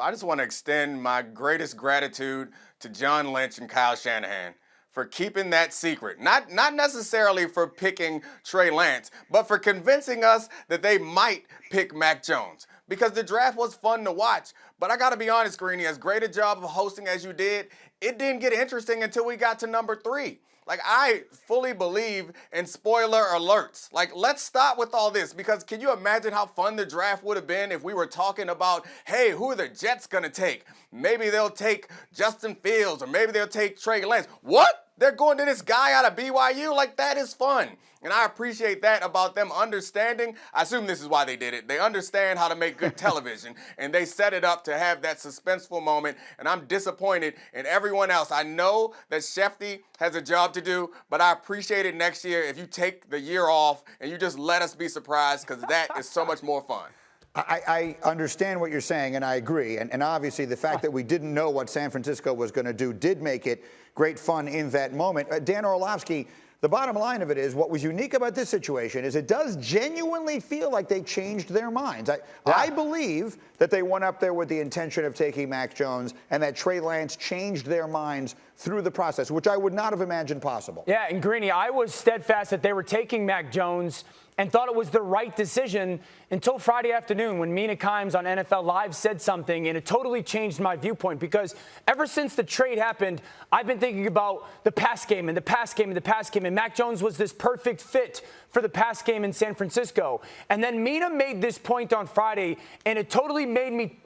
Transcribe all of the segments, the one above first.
I just want to extend my greatest gratitude to John Lynch and Kyle Shanahan for keeping that secret. Not necessarily for picking Trey Lance, but for convincing us that they might pick Mac Jones. Because the draft was fun to watch. But I got to be honest, Greeny, as great a job of hosting as you did, it didn't get interesting until we got to number 3. Like, I fully believe in spoiler alerts. Like, let's stop with all this, because can you imagine how fun the draft would have been if we were talking about, hey, who are the Jets going to take? Maybe they'll take Justin Fields, or maybe they'll take Trey Lance. What? They're going to this guy out of BYU? Like, that is fun. And I appreciate that about them understanding. I assume this is why they did it. They understand how to make good television, and they set it up to have that suspenseful moment, and I'm disappointed in everyone else. I know that Shefty has a job to do, but I appreciate it next year if you take the year off and you just let us be surprised, because that is so much more fun. I understand what you're saying, and I agree. And obviously, the fact that we didn't know what San Francisco was going to do did make it great fun in that moment. Dan Orlovsky, the bottom line of it is, what was unique about this situation is it does genuinely feel like they changed their minds. I believe that they went up there with the intention of taking Mac Jones, and that Trey Lance changed their minds through the process, which I would not have imagined possible. Yeah, and Greeny, I was steadfast that they were taking Mac Jones and thought it was the right decision until Friday afternoon when Mina Kimes on NFL Live said something, and it totally changed my viewpoint, because ever since the trade happened, I've been thinking about the pass game and the pass game and the pass game, and Mac Jones was this perfect fit for the pass game in San Francisco. And then Mina made this point on Friday, and it totally made me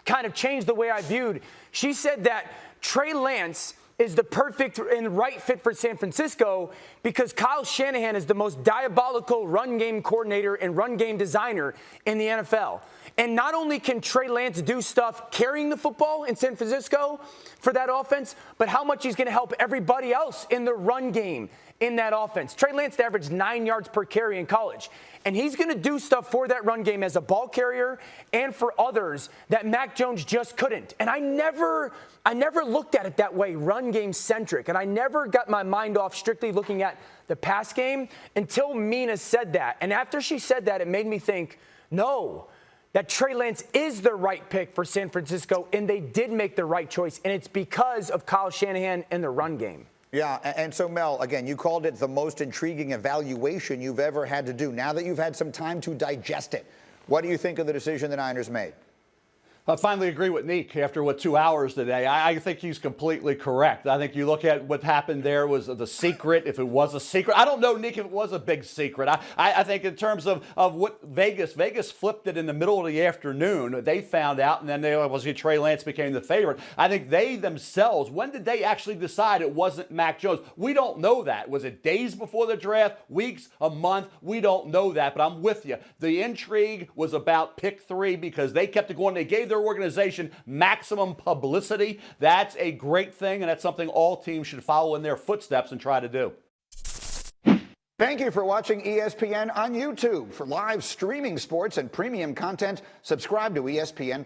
kind of change the way I viewed. She said that Trey Lance is the perfect and right fit for San Francisco because Kyle Shanahan is the most diabolical run game coordinator and run game designer in the NFL. And not only can Trey Lance do stuff carrying the football in San Francisco for that offense, but how much he's going to help everybody else in the run game in that offense. Trey Lance averaged 9 yards per carry in college. And he's going to do stuff for that run game as a ball carrier and for others that Mac Jones just couldn't. And I never looked at it that way, run game centric. And I never got my mind off strictly looking at the pass game until Mina said that. And after she said that, it made me think, no, that Trey Lance is the right pick for San Francisco, and they did make the right choice. And it's because of Kyle Shanahan and the run game. Yeah, and so, Mel, again, you called it the most intriguing evaluation you've ever had to do. Now that you've had some time to digest it, what do you think of the decision the Niners made? I finally agree with Nick after, 2 hours today. I think he's completely correct. I think you look at what happened there was the secret, if it was a secret. I don't know, Nick, if it was a big secret. I think in terms of what Vegas flipped it in the middle of the afternoon. They found out, and then Trey Lance became the favorite. I think they themselves, when did they actually decide it wasn't Mac Jones? We don't know that. Was it days before the draft, weeks, a month? We don't know that, but I'm with you. The intrigue was about pick 3 because they kept it going. They gave their organization maximum publicity. That's a great thing, and that's something all teams should follow in their footsteps and try to do. Thank you for watching ESPN on YouTube. For live streaming sports and premium content, subscribe to ESPN+.